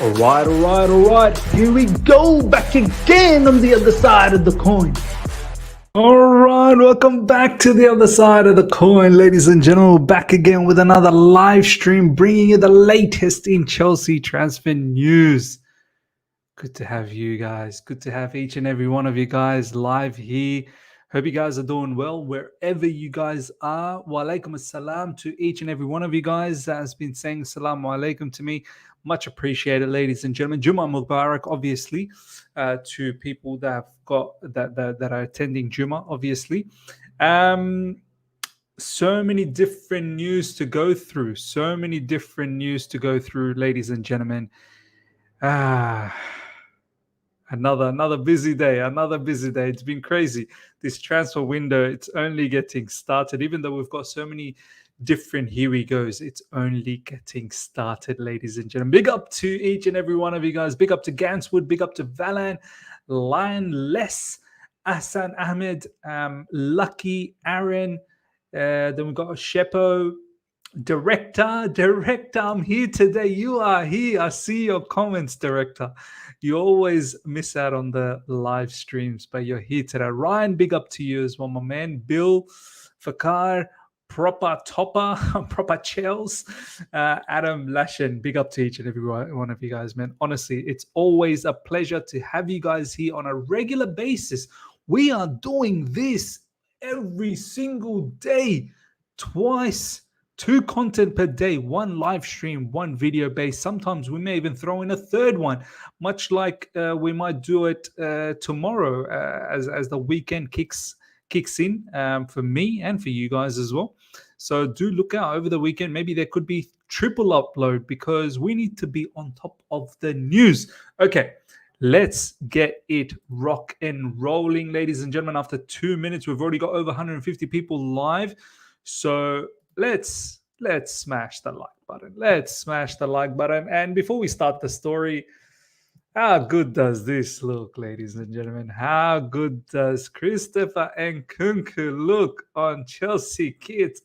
All right. Here we go, back again on the other side of the coin. All right, welcome back to the other side of the coin, ladies and gentlemen. Back again with another live stream, bringing you the latest in Chelsea transfer news. Good to have you guys. Good to have each and every one of you guys live here. Hope you guys are doing well wherever you guys are. Wa alaikum assalam to each and every one of you guys that has been saying assalamu alaikum to me. Much appreciated, ladies and gentlemen. Juma Mubarak, obviously, to people that have got that are attending Juma, obviously. So many different news to go through. Ladies and gentlemen. Another busy day. It's been crazy. This transfer window, it's only getting started. Even though we've got so many different here we goes, it's only getting started, ladies and gentlemen. Big up to each and every one of you guys. Big up to Ganswood. Big up to Valan, Lionless, Hassan Ahmed, Lucky, Aaron. Then we've got Shepo. Director, I'm here today. You are here. I see your comments, Director. You always miss out on the live streams, but you're here today. Ryan, big up to you as well, my man. Bill, Fakar, proper topper, proper Chels, Adam Lashen, big up to each and every one of you guys, man. Honestly, it's always a pleasure to have you guys here on a regular basis. We are doing this every single day, twice. 2 content per day, 1 live stream, 1 video base. Sometimes we may even throw in a third one, much like we might do it tomorrow as the weekend kicks in for me and for you guys as well. So do look out over the weekend. Maybe there could be triple upload because we need to be on top of the news. Okay, let's get it rock and rolling, ladies and gentlemen. After 2 minutes, we've already got over 150 people live. So let's smash the like button. And before we start the story, how good does this look, ladies and gentlemen? How good does Christopher Nkunku look on Chelsea Kids?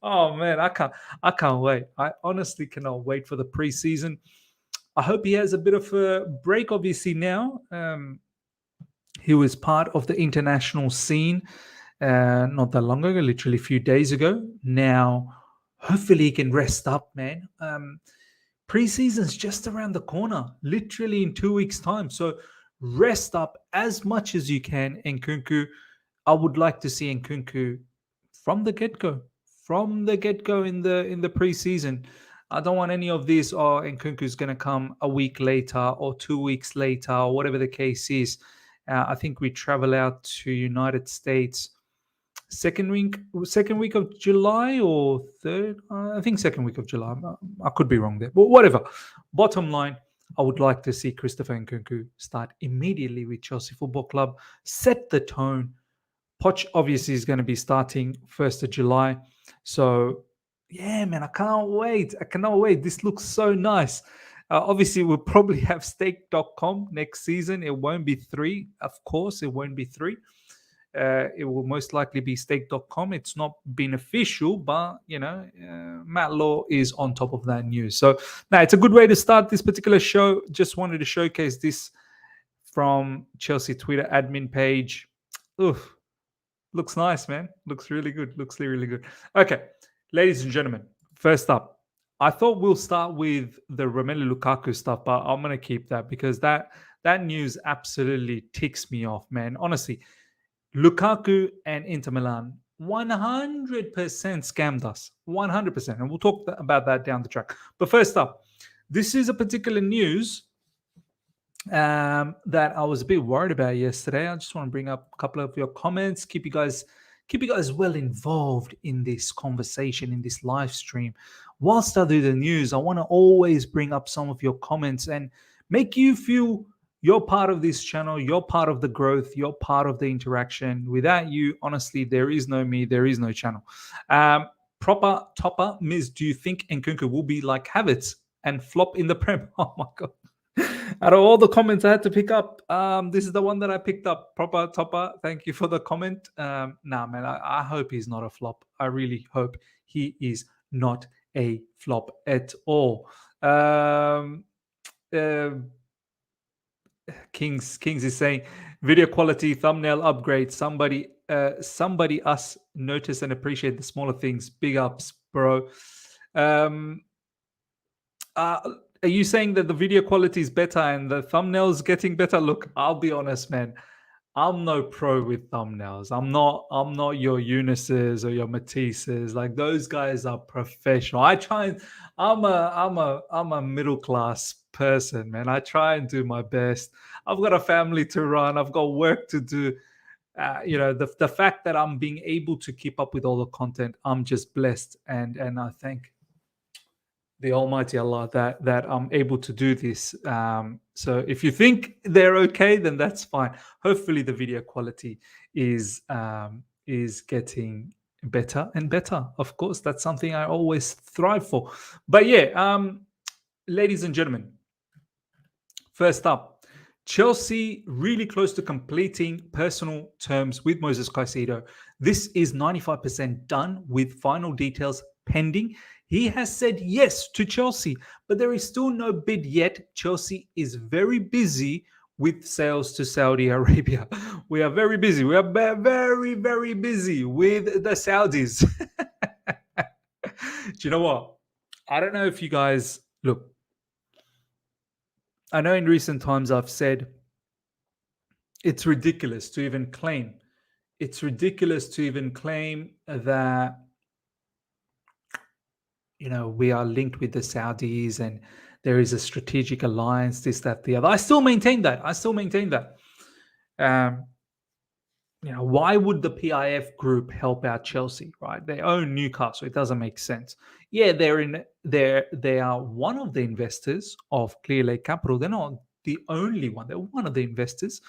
Oh man, I can't wait. I honestly cannot wait for the preseason. I hope he has a bit of a break, obviously now. He was part of the international scene not that long ago, literally a few days ago. Now, hopefully he can rest up, man. Preseason's just around the corner, literally in 2 weeks' time. So rest up as much as you can, Nkunku. I would like to see Nkunku from the get-go in the preseason. I don't want any of this, Nkunku's going to come a week later or 2 weeks later or whatever the case is. I think we travel out to United States second week of July or third. I think second week of July. I could be wrong there, but whatever. Bottom line, I would like to see Christopher Nkunku start immediately with Chelsea Football Club, set the tone. Poch obviously is going to be starting 1st of July. So, yeah, man, I cannot wait. This looks so nice. Obviously, we'll probably have stake.com next season. It won't be 3. Of course, it won't be 3. It will most likely be stake.com. It's not been official, but, Matt Law is on top of that news. So, now it's a good way to start this particular show. Just wanted to showcase this from Chelsea Twitter admin page. Oof. Looks nice, man. Looks really good. Okay, ladies and gentlemen, first up, I thought we'll start with the Romelu Lukaku stuff, but I'm going to keep that because that news absolutely ticks me off, man. Honestly, Lukaku and Inter Milan 100% scammed us. 100%. And we'll talk about that down the track. But first up, this is a particular news that I was a bit worried about yesterday. I just want to bring up a couple of your comments, keep you guys well involved in this conversation, in this live stream. Whilst I do the news, I want to always bring up some of your comments and make you feel you're part of this channel, you're part of the growth, you're part of the interaction. Without you, honestly, there is no me, there is no channel. Proper topper, Ms. Do you think Nkunku will be like Havertz and flop in the Prem? Oh my God. Out of all the comments I had to pick up, this is the one that I picked up. Proper topper, thank you for the comment. Man, I hope he's not a flop. I really hope he is not a flop at all. Um, uh, Kings is saying video quality, thumbnail upgrade. Somebody us notice and appreciate the smaller things. Big ups, bro. Um, uh, are you saying that the video quality is better and the thumbnails getting better? Look, I'll be honest, man. I'm no pro with thumbnails. I'm not your Eunices or your Matisses. Like those guys are professional. I try and I'm a middle class person, man. I try and do my best. I've got a family to run. I've got work to do. The fact that I'm being able to keep up with all the content, I'm just blessed, and I thank the Almighty Allah that I'm able to do this. So if you think they're okay, then that's fine. Hopefully, the video quality is getting better and better. Of course, that's something I always thrive for. But yeah, ladies and gentlemen, first up, Chelsea really close to completing personal terms with Moses Caicedo. This is 95% done with final details pending. He has said yes to Chelsea, but there is still no bid yet. Chelsea is very busy with sales to Saudi Arabia. We are very busy. We are very, very busy with the Saudis. Do you know what? I don't know if you guys look. I know in recent times I've said it's ridiculous to even claim. It's ridiculous to even claim that we are linked with the Saudis and there is a strategic alliance, this, that, the other. I still maintain that. Um, why would the PIF group help out Chelsea, right? They own Newcastle. It doesn't make sense. Yeah, they are one of the investors of Clear Lake Capital. They're not the only one. They're one of the investors.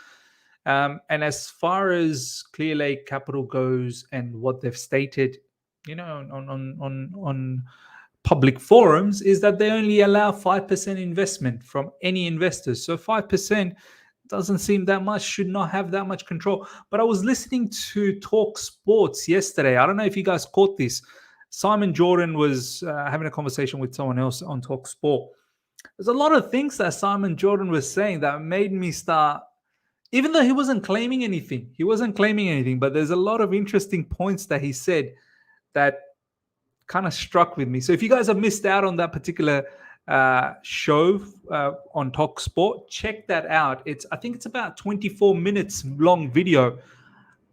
And as far as Clear Lake Capital goes and what they've stated, on public forums, is that they only allow 5% investment from any investors. So 5% doesn't seem that much, should not have that much control. But I was listening to Talk Sports yesterday. I don't know if you guys caught this. Simon Jordan was having a conversation with someone else on Talk Sport. There's a lot of things that Simon Jordan was saying that made me start, even though he wasn't claiming anything, but there's a lot of interesting points that he said that kind of struck with me. So if you guys have missed out on that particular show on Talk Sport, check that out. I think it's about 24 minutes long video.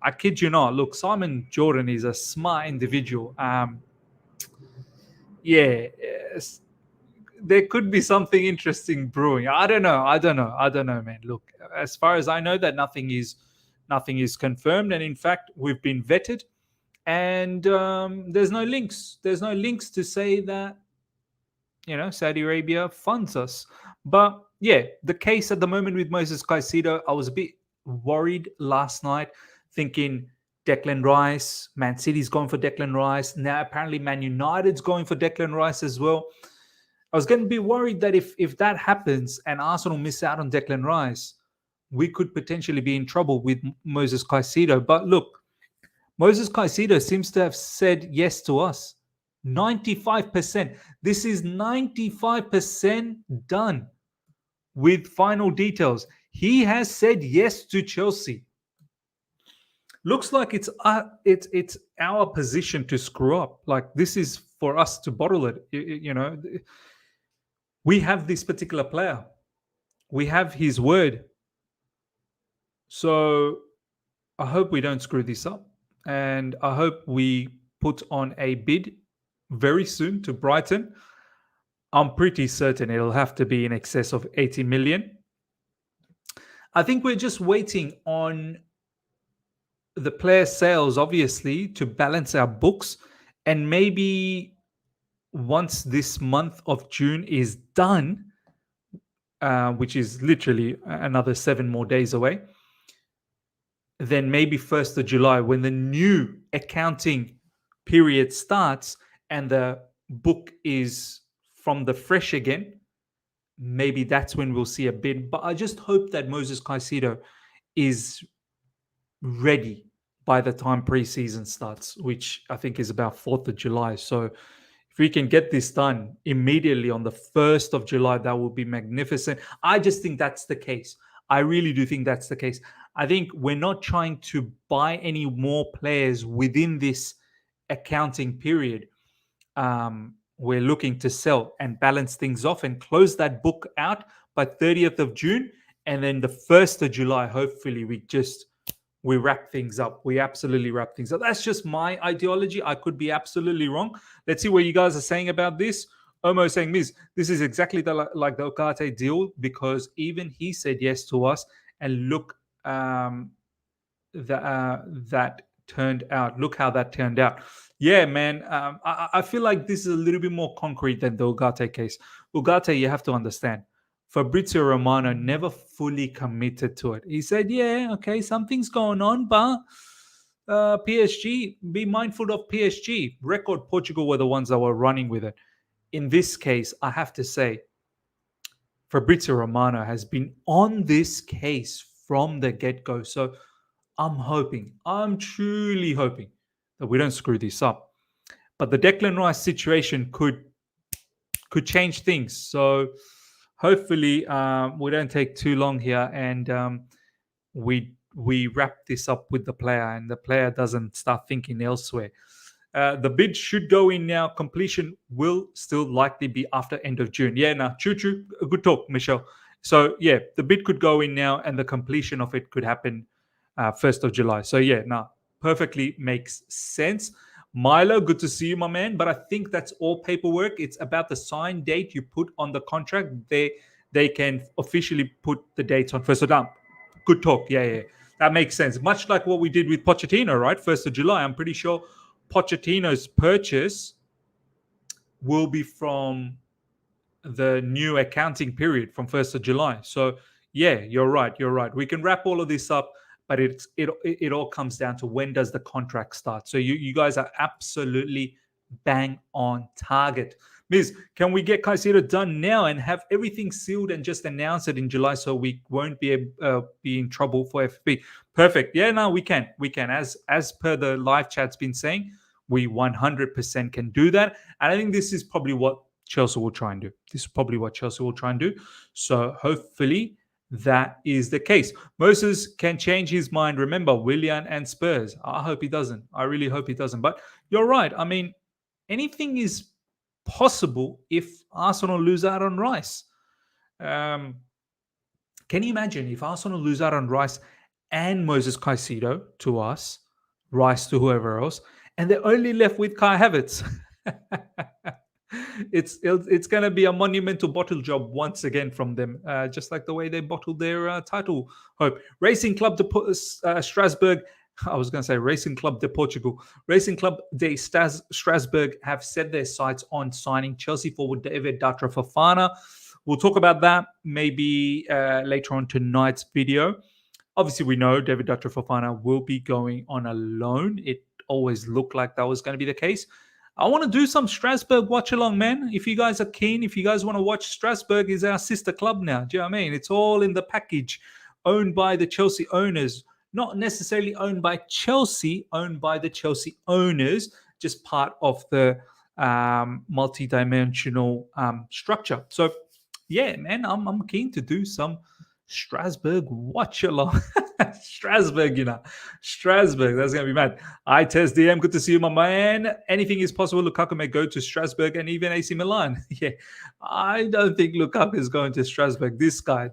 I kid you not. Look, Simon Jordan is a smart individual. There could be something interesting brewing. I don't know, man. Look, as far as I know, that nothing is confirmed, and in fact, we've been vetted. And there's no links. There's no links to say that Saudi Arabia funds us. But yeah, the case at the moment with Moses Caicedo, I was a bit worried last night, thinking Declan Rice, Man City's going for Declan Rice. Now apparently Man United's going for Declan Rice as well. I was going to be worried that if that happens and Arsenal miss out on Declan Rice, we could potentially be in trouble with Moses Caicedo. But look, Moses Caicedo seems to have said yes to us. 95%. This is 95% done with final details. He has said yes to Chelsea. Looks like it's our position to screw up. Like this is for us to bottle it. We have this particular player. We have his word. So I hope we don't screw this up. And I hope we put on a bid very soon to Brighton. I'm pretty certain it'll have to be in excess of 80 million. I think we're just waiting on the player sales, obviously, to balance our books. And maybe once this month of June is done, which is literally another 7 more days away, then maybe 1st of July, when the new accounting period starts and the book is from the fresh again, maybe that's when we'll see a bid. But I just hope that Moses Caicedo is ready by the time preseason starts, which I think is about 4th of July. So If we can get this done immediately on the 1st of July, that would be magnificent. I just think that's the case. I really do think that's the case. I think we're not trying to buy any more players within this accounting period. We're looking to sell and balance things off and close that book out by 30th of June. And then the 1st of July, hopefully, we wrap things up. We absolutely wrap things up. That's just my ideology. I could be absolutely wrong. Let's see what you guys are saying about this. Omo saying, Miz, this is exactly like the Okate deal, because even he said yes to us. And look, that turned out. Look how that turned out. Yeah, man. I feel like this is a little bit more concrete than the Ugarte case. Ugarte, you have to understand, Fabrizio Romano never fully committed to it. He said, yeah, okay, something's going on, but PSG, be mindful of PSG. Record Portugal were the ones that were running with it. In this case, I have to say, Fabrizio Romano has been on this case from the get-go. So I'm truly hoping that we don't screw this up. But the Declan Rice situation could change things. So hopefully we don't take too long here, and we wrap this up with the player, and the player doesn't start thinking elsewhere. The bid should go in now. Completion will still likely be after end of June. Yeah, now, choo. Good talk, Michelle. So, yeah, the bid could go in now, and the completion of it could happen 1st of July. So, yeah, now, perfectly makes sense. Milo, good to see you, my man. But I think that's all paperwork. It's about the sign date you put on the contract. They can officially put the dates on 1st of July. Good talk. Yeah. That makes sense. Much like what we did with Pochettino, right? 1st of July. I'm pretty sure Pochettino's purchase will be from the new accounting period from 1st of July. So, yeah, you're right. We can wrap all of this up, but it all comes down to when does the contract start. So you guys are absolutely bang on target. Miz, can we get Caicedo done now and have everything sealed and just announce it in July so we won't be in trouble for FP? Perfect. Yeah, no, we can. As per the live chat's been saying, we 100% can do that. And I think this is probably what Chelsea will try and do. So hopefully that is the case. Moses can change his mind. Remember, Willian and Spurs. I hope he doesn't. I really hope he doesn't. But you're right. I mean, anything is possible if Arsenal lose out on Rice. Can you imagine if Arsenal lose out on Rice and Moses Caicedo to us, Rice to whoever else, and they're only left with Kai Havertz? It's going to be a monumental bottle job once again from them, just like the way they bottled their title hope. Racing Club de Strasbourg. I was going to say Racing Club de Portugal. Racing Club de Strasbourg have set their sights on signing Chelsea forward David Datra Fofana. We'll talk about that maybe later on tonight's video. Obviously, we know David Datra Fofana will be going on a loan. It always looked like that was going to be the case. I want to do some Strasbourg watch along, man. If you guys are keen, if you guys want to watch, Strasbourg is our sister club now. Do you know what I mean? It's all in the package, owned by the Chelsea owners. Not necessarily owned by Chelsea, owned by the Chelsea owners, just part of the multi-dimensional structure. So, yeah, man, I'm keen to do some Strasbourg watch along. Strasbourg, Strasbourg, that's going to be mad. I test DM, good to see you, my man. Anything is possible. Lukaku may go to Strasbourg and even AC Milan. Yeah, I don't think Lukaku is going to Strasbourg. This guy.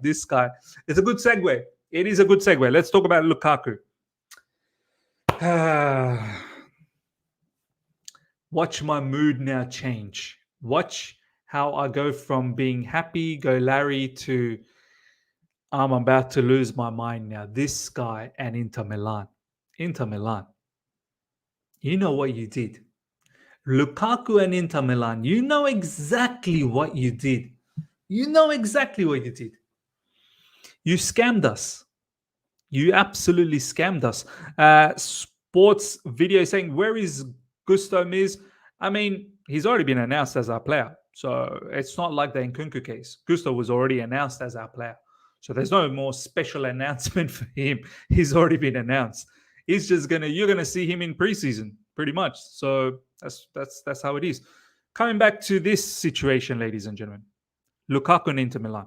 It's a good segue. It is a good segue. Let's talk about Lukaku. Watch my mood now change. Watch how I go from being happy, go Larry, to I'm about to lose my mind now. This guy and Inter Milan. You know what you did. Lukaku and Inter Milan, you know exactly what you did. You scammed us. You absolutely scammed us. Sports video saying, where is Gusto Miz? I mean, he's already been announced as our player. So it's not like the Nkunku case. Gusto was already announced as our player. So there's no more special announcement for him. He's already been announced. You're gonna see him in preseason, pretty much. So that's how it is. Coming back to this situation, ladies and gentlemen, Lukaku and Inter Milan.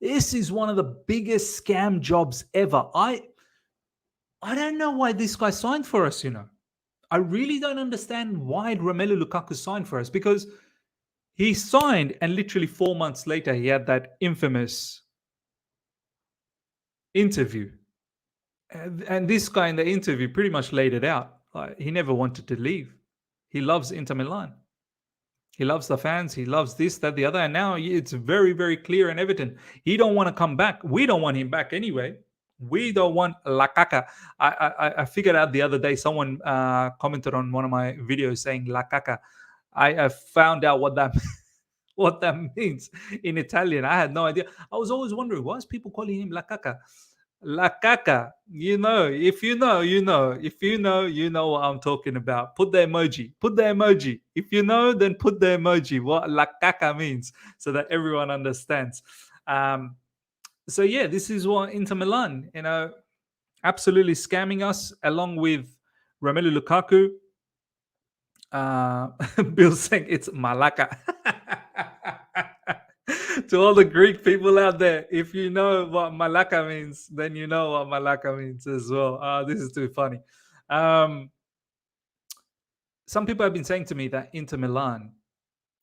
This is one of the biggest scam jobs ever. I don't know why this guy signed for us, I really don't understand why Romelu Lukaku signed for us, because he signed and literally 4 months later he had that infamous interview. And this guy in the interview pretty much laid it out. He never wanted to leave. He loves Inter Milan. He loves the fans. He loves this, that, the other. And now it's very, very clear and evident. He don't want to come back. We don't want him back anyway. We don't want Lukaku. I figured out the other day, someone commented on one of my videos saying Lukaku. I found out what that what that means in Italian. I had no idea. I was always wondering, why is people calling him Lukaku? Lukaku, if you know, you know. If you know, you know what I'm talking about. Put the emoji. Put the emoji. If you know, then put the emoji. What Lukaku means, so that everyone understands. So yeah, this is what Inter Milan, absolutely scamming us, along with Romelu Lukaku. Bill saying it's Malaka. To all the Greek people out there, if you know what Malaka means, then you know what Malaka means as well. This is too funny. Some people have been saying to me that Inter Milan,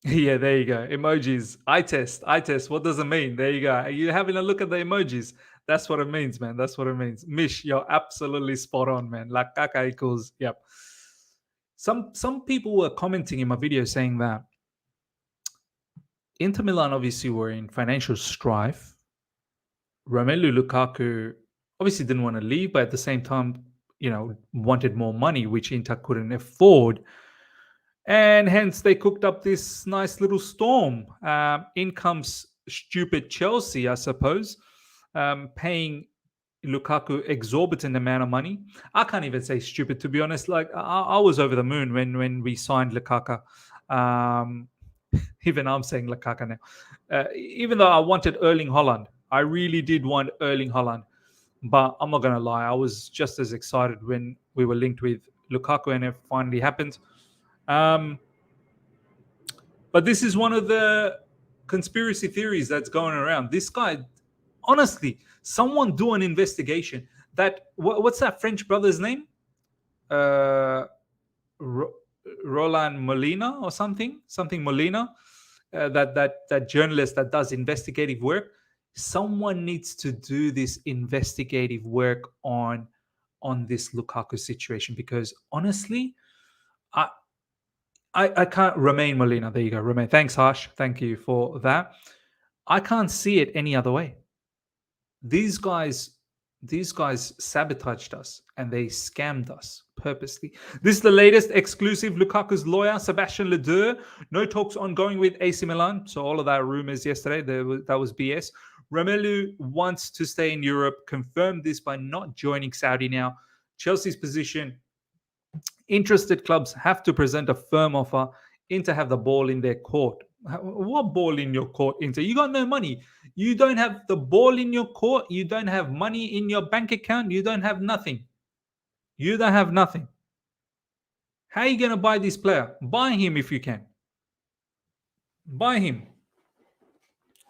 yeah, there you go. Emojis. I test. What does it mean? There you go. You're having a look at the emojis. That's what it means, man. That's what it means. Mish, you're absolutely spot on, man. Like Kaka equals, yep. Some people were commenting in my video saying that Inter Milan obviously were in financial strife. Romelu Lukaku obviously didn't want to leave, but at the same time, wanted more money, which Inter couldn't afford. And hence they cooked up this nice little storm. In comes stupid Chelsea, I suppose, paying Lukaku exorbitant amount of money. I can't even say stupid, to be honest. Like I was over the moon when we signed Lukaku. Even I'm saying Lukaku now. Even though I wanted Erling Haaland, I really did want Erling Haaland. But I'm not going to lie, I was just as excited when we were linked with Lukaku and it finally happened. But this is one of the conspiracy theories that's going around. This guy, honestly, someone do an investigation. What's that French brother's name? Roland Molina or something Molina. That journalist that does investigative work. Someone needs to do this investigative work on this Lukaku situation, because honestly, I can't. Romain Molina, there you go. Romain, thanks, Harsh. Thank you for that. I can't see it any other way. These guys sabotaged us and they scammed us purposely. This is the latest exclusive. Lukaku's lawyer, Sebastien Ledure, no talks ongoing with AC Milan. So all of that rumors yesterday, that was BS. Romelu wants to stay in Europe, confirmed this by not joining Saudi now. Chelsea's position, interested clubs have to present a firm offer. Inter have the ball in their court. What ball in your court, Inter? You got no money. You don't have the ball in your court. You don't have money in your bank account. You don't have nothing. You don't have nothing. How are you going to buy this player? Buy him if you can. Buy him.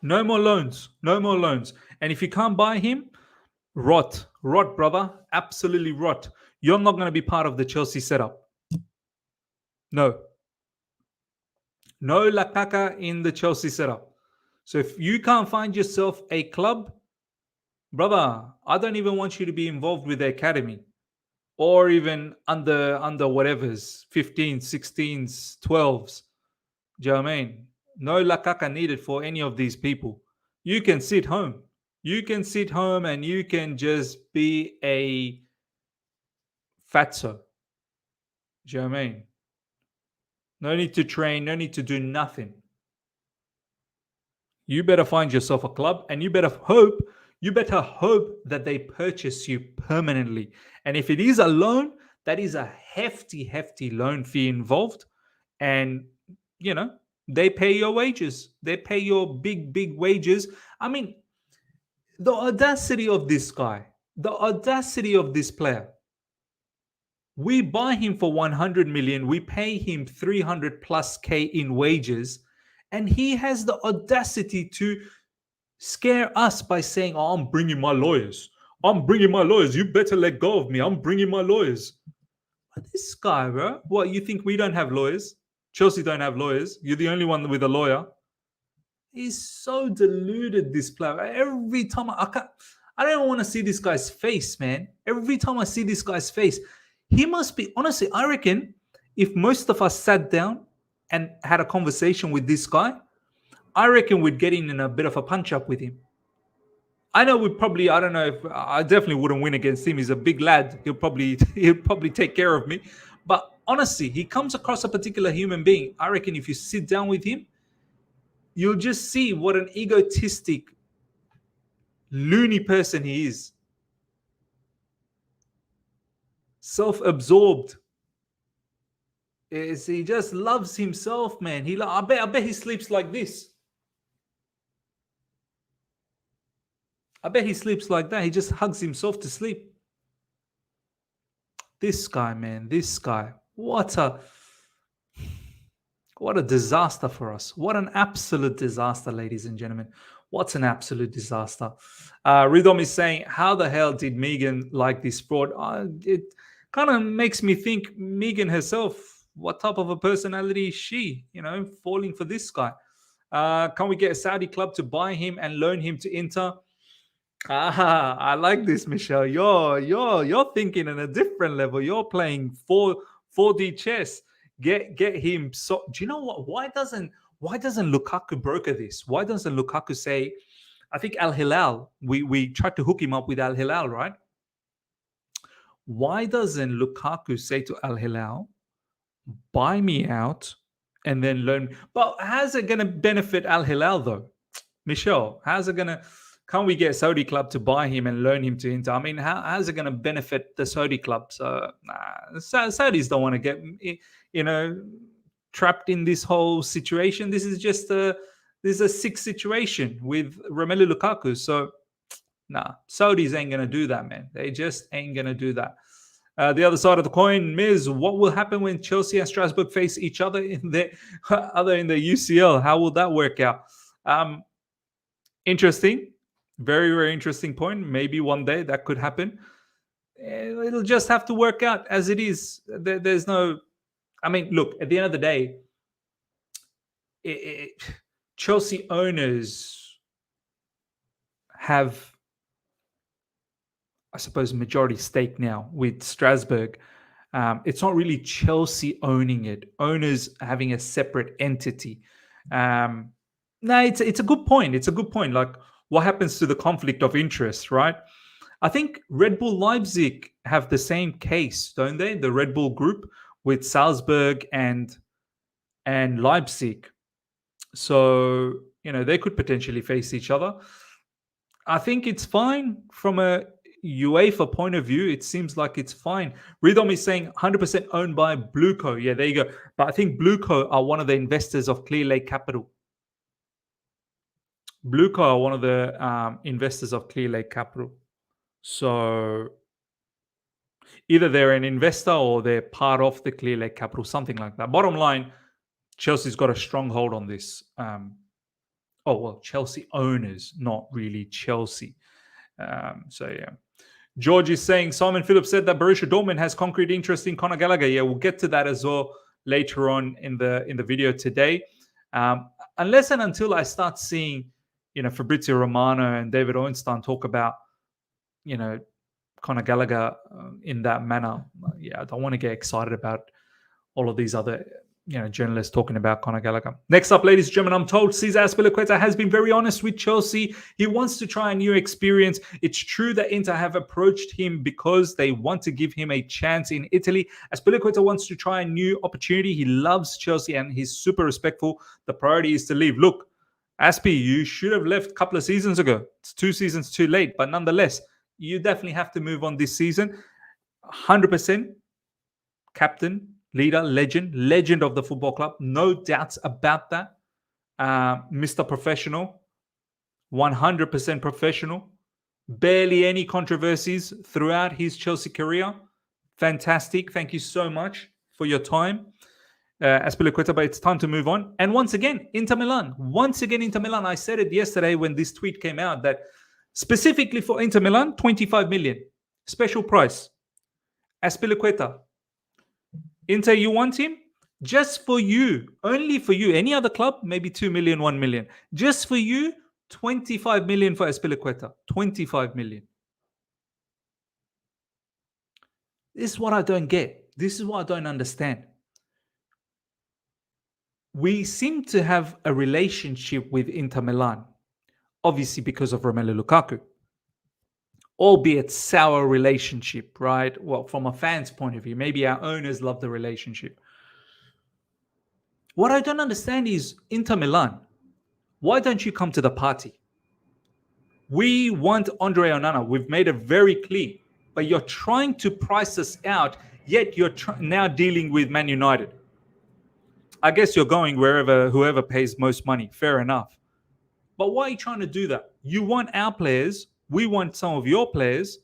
No more loans. No more loans. And if you can't buy him, rot. Rot, brother. Absolutely rot. You're not going to be part of the Chelsea setup. No. No Lukaku in the Chelsea setup. So if you can't find yourself a club, brother, I don't even want you to be involved with the academy or even under whatever's 15s, 16s, 12s. Do you know what I mean? No Lukaku needed for any of these people. You can sit home. You can sit home and you can just be a fatso. Do you know what I mean? No need to train, no need to do nothing. You better find yourself a club and you better hope that they purchase you permanently. And if it is a loan, that is a hefty loan fee involved. And, they pay your wages. They pay your big wages. I mean, the audacity of this guy, the audacity of this player. We buy him for 100 million. We pay him 300 plus K in wages. And he has the audacity to scare us by saying, "Oh, I'm bringing my lawyers. I'm bringing my lawyers. You better let go of me. I'm bringing my lawyers." But this guy, bro, what, you think we don't have lawyers? Chelsea don't have lawyers. You're the only one with a lawyer. He's so deluded, this player. Every time I don't want to see this guy's face, man. Every time I see this guy's face, he must be, honestly, I reckon if most of us sat down and had a conversation with this guy, I reckon we'd get in a bit of a punch up with him. I know we probably, I don't know if I definitely wouldn't win against him. He's a big lad. He'll probably take care of me. But honestly, he comes across a particular human being. I reckon if you sit down with him, you'll just see what an egotistic, loony person he is. Self-absorbed. He just loves himself, man. I bet he sleeps like this. I bet he sleeps like that. He just hugs himself to sleep. This guy, man, this guy. What a disaster for us. What an absolute disaster, ladies and gentlemen. What's an absolute disaster? Ridom is saying, how the hell did Megan like this fraud? It kind of makes me think Megan herself, what type of a personality is she? Falling for this guy. Can we get a Saudi club to buy him and loan him to Inter? I like this, Michelle. You're thinking on a different level. You're playing 4D chess. Get him. So do you know what? Why doesn't Lukaku broker this? Why doesn't Lukaku say, I think Al Hilal, we tried to hook him up with Al Hilal, right? Why doesn't Lukaku say to Al Hilal, buy me out and then loan? But how's it going to benefit Al Hilal though? Michelle, how's it going to, can't we get a Saudi club to buy him and loan him to Inter? I mean, how's it going to benefit the Saudi club? So, Saudis don't want to get, trapped in this whole situation. This is just a sick situation with Romelu Lukaku. So, Saudis ain't going to do that, man. They just ain't going to do that. The other side of the coin, Miz, what will happen when Chelsea and Strasbourg face each other in the UCL? How will that work out? Interesting. Very, very interesting point. Maybe one day that could happen. It'll just have to work out as it is. There's no... I mean, look, at the end of the day, Chelsea owners have, I suppose, majority stake now with Strasbourg. It's not really Chelsea owning it. Owners having a separate entity. No, it's a good point. It's a good point. Like, what happens to the conflict of interest, right? I think Red Bull Leipzig have the same case, don't they? The Red Bull group with Salzburg and Leipzig. So, they could potentially face each other. I think it's fine from a UEFA point of view. It seems like it's fine. Ridom is saying 100% owned by Blueco. Yeah, there you go. But I think Blueco are one of the investors of Clear Lake Capital. Blueco are one of the investors of Clear Lake Capital. So either they're an investor or they're part of the Clear Lake Capital, something like that. Bottom line, Chelsea's got a strong hold on this. Chelsea owners, not really Chelsea. So yeah. George is saying, Simon Phillips said that Borussia Dortmund has concrete interest in Conor Gallagher. Yeah, we'll get to that as well later on in the video today. Unless and until I start seeing, Fabrizio Romano and David Ornstein talk about, Conor Gallagher in that manner. Yeah, I don't want to get excited about all of these other, journalists talking about Conor Gallagher. Next up, ladies and gentlemen, I'm told César Azpilicueta has been very honest with Chelsea. He wants to try a new experience. It's true that Inter have approached him because they want to give him a chance in Italy. Azpilicueta wants to try a new opportunity. He loves Chelsea and he's super respectful. The priority is to leave. Look, Azpi, you should have left a couple of seasons ago. It's 2 seasons too late, but nonetheless, you definitely have to move on this season. 100% captain, leader, legend of the football club. No doubts about that. Mr. Professional, 100% professional. Barely any controversies throughout his Chelsea career. Fantastic. Thank you so much for your time, Azpilicueta, but it's time to move on. And once again, Inter Milan. Once again, Inter Milan. I said it yesterday when this tweet came out that specifically for Inter Milan, 25 million. Special price. Azpilicueta. Inter, you want him? Just for you. Only for you. Any other club, maybe 2 million, 1 million. Just for you, 25 million for Azpilicueta. 25 million. This is what I don't get. This is what I don't understand. We seem to have a relationship with Inter Milan, obviously because of Romelu Lukaku, albeit sour relationship, right? Well, from a fan's point of view, maybe our owners love the relationship. What I don't understand is Inter Milan, why don't you come to the party? We want Andre Onana. We've made it very clear, but you're trying to price us out, yet you're now dealing with Man United. I guess you're going whoever pays most money. Fair enough. But why are you trying to do that? You want our players. We want some of your players.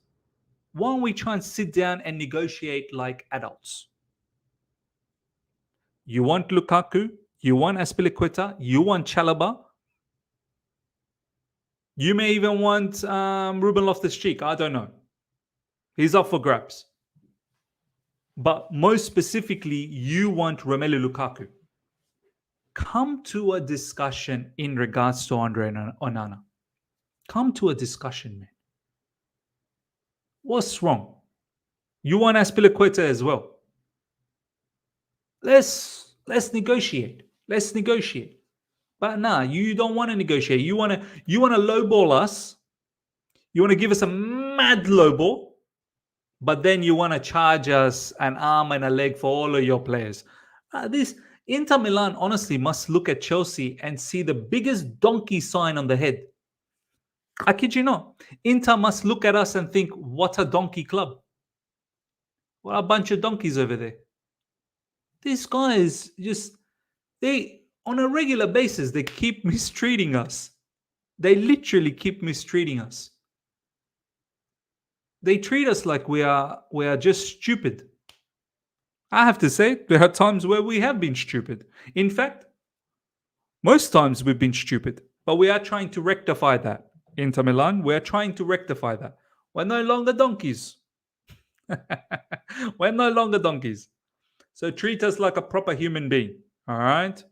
Why don't we try and sit down and negotiate like adults? You want Lukaku. You want Azpilicueta. You want Chalobah. You may even want Ruben Loftus-Cheek. I don't know. He's up for grabs. But most specifically, you want Romelu Lukaku. Come to a discussion in regards to Andre Onana. Come to a discussion, man. What's wrong? You want Azpilicueta as well. Let's negotiate. Let's negotiate. But nah, you don't want to negotiate. You want to lowball us. You want to give us a mad lowball, but then you want to charge us an arm and a leg for all of your players. This Inter Milan honestly must look at Chelsea and see the biggest donkey sign on the head. I kid you not. Inter must look at us and think, what a donkey club. What a bunch of donkeys over there. These guys on a regular basis, they keep mistreating us. They literally keep mistreating us. They treat us like we are just stupid. I have to say, there are times where we have been stupid. In fact, most times we've been stupid, but we are trying to rectify that. Inter Milan, we're trying to rectify that. We're no longer donkeys. We're no longer donkeys. So treat us like a proper human being. All right?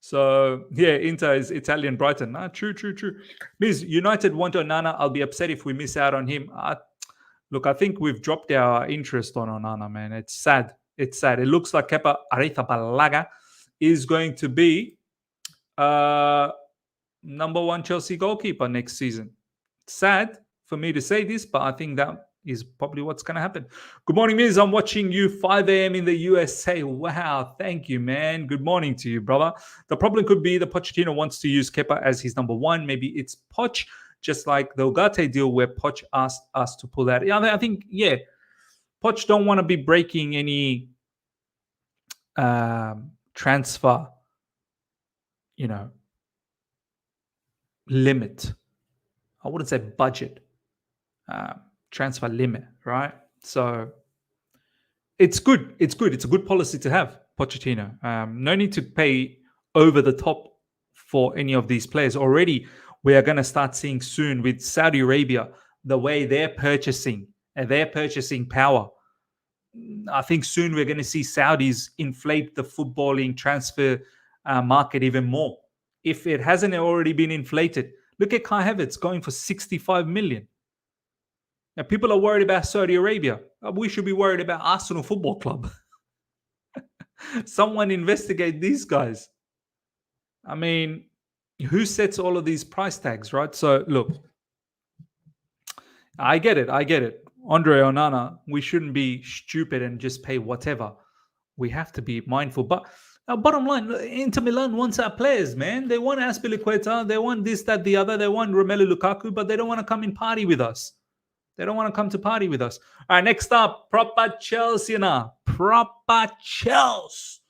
So, yeah, Inter is Italian Brighton. True. Please, United want Onana. I'll be upset if we miss out on him. Look, I think we've dropped our interest on Onana, man. It's sad. It's sad. It looks like Kepa Arrizabalaga is going to be number one Chelsea goalkeeper next season. It's sad for me to say this, but I think that is probably what's going to happen. Good morning, Miz. I'm watching you 5 a.m. in the USA. Wow. Thank you, man. Good morning to you, brother. The problem could be the Pochettino wants to use Kepa as his number one. Maybe it's Poch, just like the Ugarte deal where Poch asked us to pull that. I think, yeah, Poch don't want to be breaking any transfer, limit. I wouldn't say budget. Transfer limit, right? So it's good. It's good. It's a good policy to have, Pochettino. No need to pay over the top for any of these players. Already, we are going to start seeing soon with Saudi Arabia, the way they're purchasing power. I think soon we're going to see Saudis inflate the footballing transfer market even more. If it hasn't already been inflated, look at Kai Havertz going for 65 million. Now, people are worried about Saudi Arabia. We should be worried about Arsenal Football Club. Someone investigate these guys. I mean, who sets all of these price tags, right? So, look, I get it. Andre Onana, we shouldn't be stupid and just pay whatever. We have to be mindful. But bottom line, Inter Milan wants our players, man. They want Azpilicueta. They want this, that, the other. They want Romelu Lukaku, but they don't want to come and party with us. They don't want to come to party with us. All right, next up, proper Chelsea now. Proper Chelsea.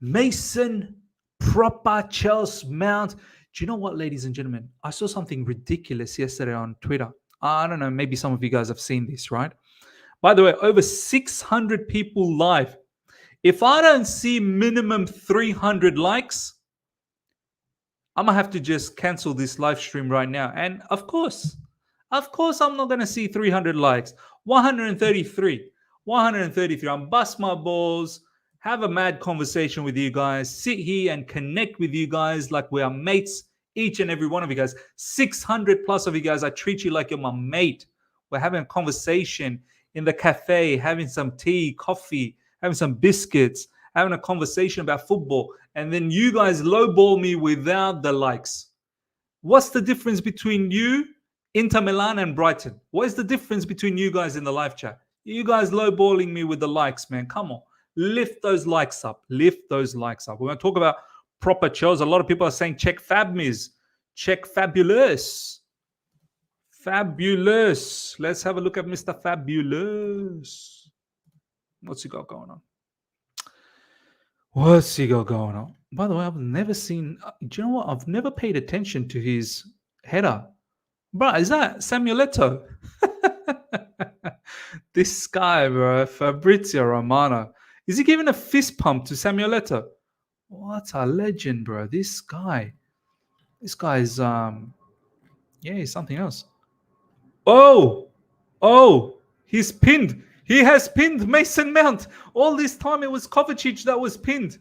Mason, proper Chelsea Mount. Do you know what, ladies and gentlemen? I saw something ridiculous yesterday on Twitter. I don't know, maybe some of you guys have seen this, right? By the way, over 600 people live. If I don't see minimum 300 likes, I'm gonna have to just cancel this live stream right now. And of course, I'm not gonna see 300 likes. 133, 133. I'm bust my balls, have a mad conversation with you guys, sit here and connect with you guys like we are mates. Each and every one of you guys, 600 plus of you guys. I treat you like you're my mate. We're having a conversation in the cafe, having some tea, coffee, having some biscuits, having a conversation about football, and then you guys lowball me without the likes. What's the difference between you, Inter Milan, and Brighton? What is the difference between you guys in the live chat? You guys lowballing me with the likes, man. Come on. Lift those likes up. Lift those likes up. We're going to talk about proper shows. A lot of people are saying check Fabmiz. Check Fabulous. Fabulous. Let's have a look at Mr. Fabulous. What's he got going on? What's he got going on? By the way, I've never seen. Do you know what? I've never paid attention to his header. Bro, is that Samueletto? This guy, bro, Fabrizio Romano. Is he giving a fist pump to Samueletto? What a legend, bro. This guy is he's something else. Oh, he's pinned. He has pinned Mason Mount. All this time it was Kovacic that was pinned.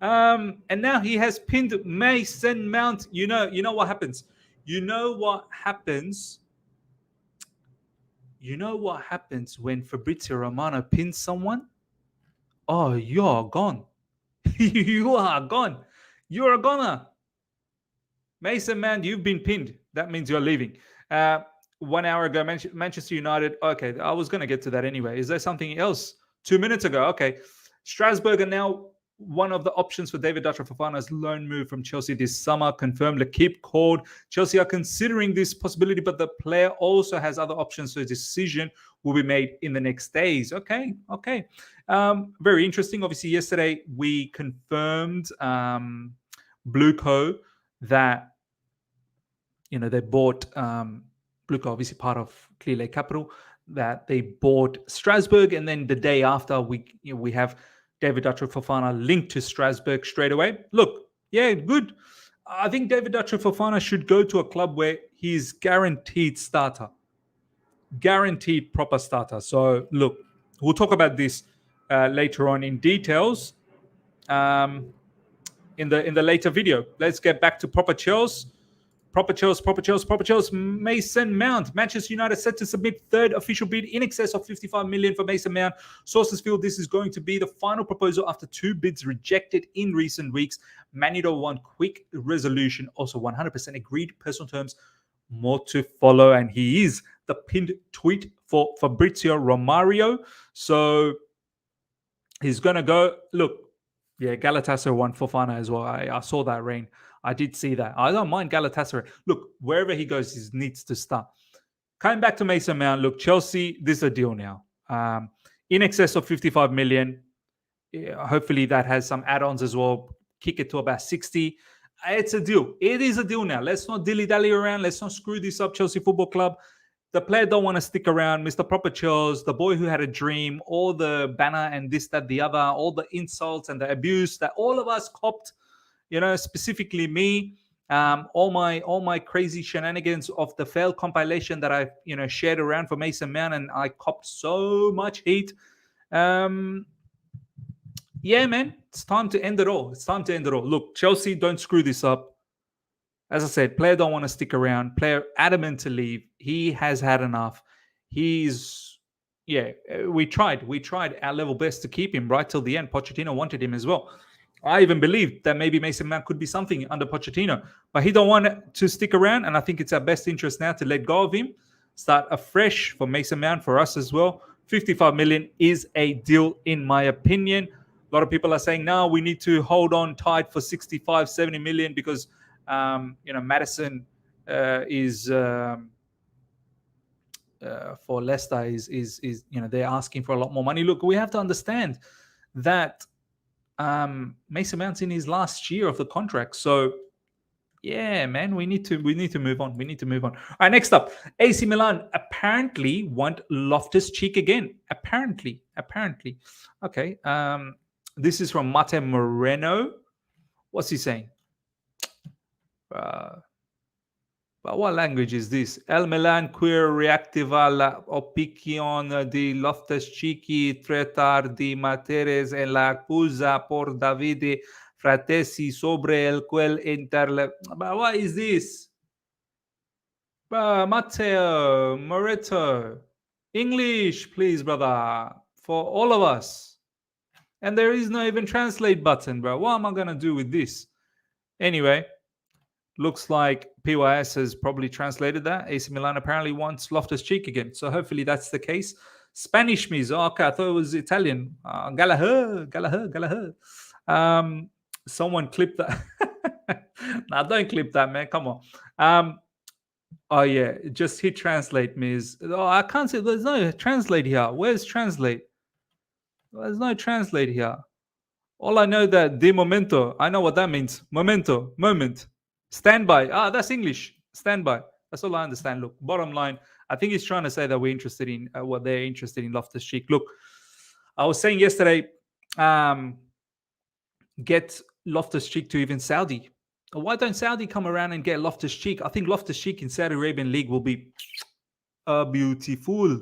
And now he has pinned Mason Mount. You know what happens? You know what happens when Fabrizio Romano pins someone? Oh, you're gone. You are gone. You're a goner. Mason Mount, you've been pinned. That means you're leaving. 1 hour ago, Manchester United. Okay, I was going to get to that anyway. Is there something else? 2 minutes ago. Okay. Strasbourg are now one of the options for David Dutra Fofana's loan move from Chelsea this summer. Confirmed. L'Equipe called. Chelsea are considering this possibility, but the player also has other options, so a decision will be made in the next days. Okay. Very interesting. Obviously, yesterday we confirmed Blueco that they bought Blueco, obviously part of Clear Lake Capital, that they bought Strasbourg, and then the day after we have David Dutra Fofana linked to Strasbourg straight away. Look, yeah, good. I think David Dutra Fofana should go to a club where he's guaranteed starter, guaranteed proper starter. So look, we'll talk about this later on in details in the later video. Let's get back to proper Chelsea. Proper Chelsea. Mason Mount. Manchester United set to submit third official bid in excess of 55 million for Mason Mount. Sources feel this is going to be the final proposal after 2 bids rejected in recent weeks. Man United want quick resolution. Also 100% agreed personal terms. More to follow. And he is the pinned tweet for Fabrizio Romano. So he's going to go. Look, yeah, Galatasaray won Fofana as well. I saw that, Rain. I did see that. I don't mind Galatasaray. Look, wherever he goes, he needs to start. Coming back to Mason Mount, look, Chelsea, this is a deal now. In excess of 55 million. Hopefully that has some add-ons as well. Kick it to about 60. It's a deal. It is a deal now. Let's not dilly-dally around. Let's not screw this up, Chelsea Football Club. The player don't want to stick around. Mr. Proper Chelsea, the boy who had a dream, all the banner and this, that, the other, all the insults and the abuse that all of us copped, specifically me, all my crazy shenanigans of the failed compilation that I've, shared around for Mason Mount, and I copped so much hate. Yeah, man, it's time to end it all. Look, Chelsea, don't screw this up. As I said, player don't want to stick around. Player adamant to leave. He has had enough. We tried our level best to keep him right till the end. Pochettino wanted him as well. I even believed that maybe Mason Mount could be something under Pochettino, but he don't want to stick around, and I think it's our best interest now to let go of him, start afresh for Mason Mount, for us as well. 55 million is a deal, in my opinion. A lot of people are saying, no, we need to hold on tight for 65, 70 million because Madison is for Leicester is they're asking for a lot more money. Look, we have to understand that Mason Mount's in his last year of the contract, so Yeah, man, we need to move on. We need to move on. All right, next up, AC Milan apparently want Loftus-Cheek again. Apparently. Okay. This is from Mate Moreno. What's he saying? Uh, but what language is this? El Milan queer reactiva la opinion di Loftus-Cheek tratar di materes en la accusa por Davide Fratesi sobre el quel inter. But what is this? Matteo Moreto, English, please, brother, for all of us. And there is no even translate button, bro. What am I gonna do with this? Anyway, looks like PYS has probably translated that. AC Milan apparently wants Loftus-Cheek again, so hopefully that's the case. Spanish means okay. I thought it was Italian. Gallagher. Someone clip that. Nah, don't clip that, man. Come on. Oh yeah, just hit translate means. Oh, I can't say there's no translate here. Where's translate? There's no translate here. All I know that de momento. I know what that means. Momento, moment. Standby. Ah, that's English. Standby. That's all I understand. Look, bottom line, I think he's trying to say that we're interested in what they're interested in Loftus-Cheek. Look, I was saying yesterday, get Loftus-Cheek to even Saudi. Why don't Saudi come around and get Loftus-Cheek? I think Loftus-Cheek in Saudi Arabian League will be beautiful.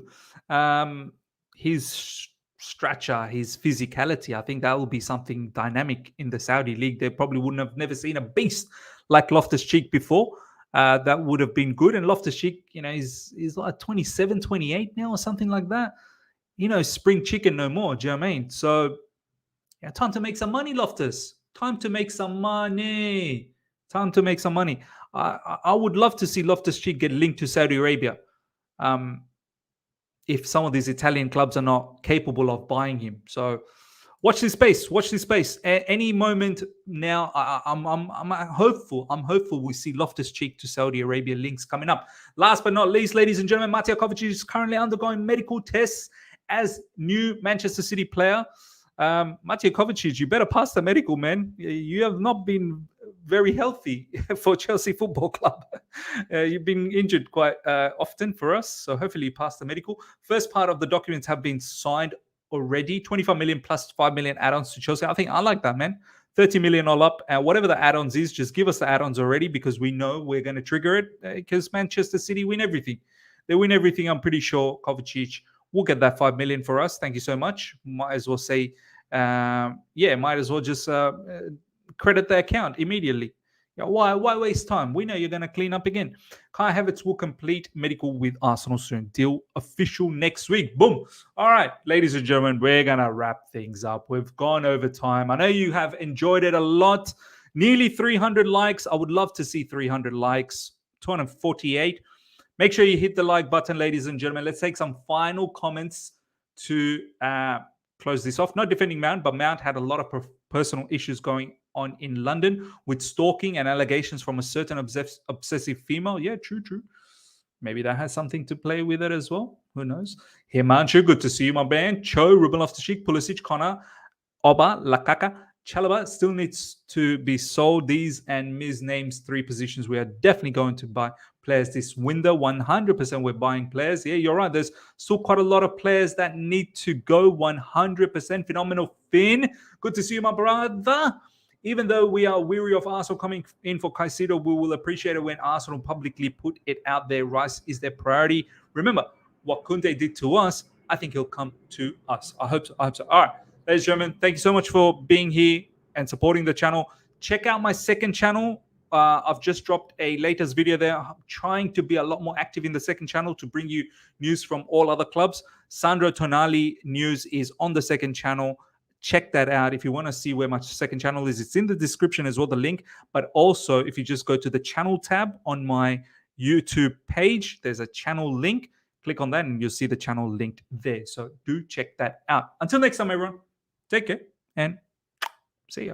His stature, his physicality, I think that will be something dynamic in the Saudi League. They probably wouldn't have never seen a beast like Loftus-Cheek before. That would have been good. And Loftus-Cheek, he's like 27, 28 now or something like that. Spring chicken no more. Do you know what I mean? So, yeah, time to make some money, Loftus. Time to make some money. I would love to see Loftus-Cheek get linked to Saudi Arabia. If some of these Italian clubs are not capable of buying him. So watch this space. Any moment now, I'm hopeful. I'm hopeful we see Loftus-Cheek to Saudi Arabia links coming up. Last but not least, ladies and gentlemen, Mateo Kovacic is currently undergoing medical tests as new Manchester City player. Mateo Kovacic, you better pass the medical, man. You have not been very healthy for Chelsea Football Club. You've been injured quite often for us, so hopefully you pass the medical. First part of the documents have been signed already. 25 million plus 5 million add-ons to Chelsea. I like that, man. 30 million all up. Whatever the add-ons is, just give us the add-ons already because we know we're going to trigger it because Manchester City win everything. They win everything. I'm pretty sure Kovacic will get that 5 million for us. Thank you so much. Might as well say, might as well just credit the account immediately. Why waste time? We know you're going to clean up again. Kai Havertz will complete medical with Arsenal soon. Deal official next week. Boom. All right, ladies and gentlemen, we're going to wrap things up. We've gone over time. I know you have enjoyed it a lot. Nearly 300 likes. I would love to see 300 likes. 248. Make sure you hit the like button, ladies and gentlemen. Let's take some final comments to close this off. Not defending Mount, but Mount had a lot of personal issues going on in London with stalking and allegations from a certain obsessive female. Yeah, true. Maybe that has something to play with it as well. Who knows? Himanshu, good to see you, my man. Cho, Ruben Loftus-Cheek, Pulisic, Connor, Oba, Lakaka, Chalaba still needs to be sold. These and Ms. names 3 positions. We are definitely going to buy players this window. 100% we're buying players. Yeah, you're right. There's still quite a lot of players that need to go. 100% phenomenal. Finn, good to see you, my brother. Even though we are weary of Arsenal coming in for Caicedo, we will appreciate it when Arsenal publicly put it out there. Rice is their priority. Remember, what Kunde did to us, I think he'll come to us. I hope so. All right. Ladies and gentlemen, thank you so much for being here and supporting the channel. Check out my second channel. I've just dropped a latest video there. I'm trying to be a lot more active in the second channel to bring you news from all other clubs. Sandro Tonali news is on the second channel. Check that out. If you want to see where my second channel is, it's in the description as well, the link. But also, if you just go to the channel tab on my YouTube page, there's a channel link. Click on that and you'll see the channel linked there. So do check that out. Until next time, everyone. Take care and see ya.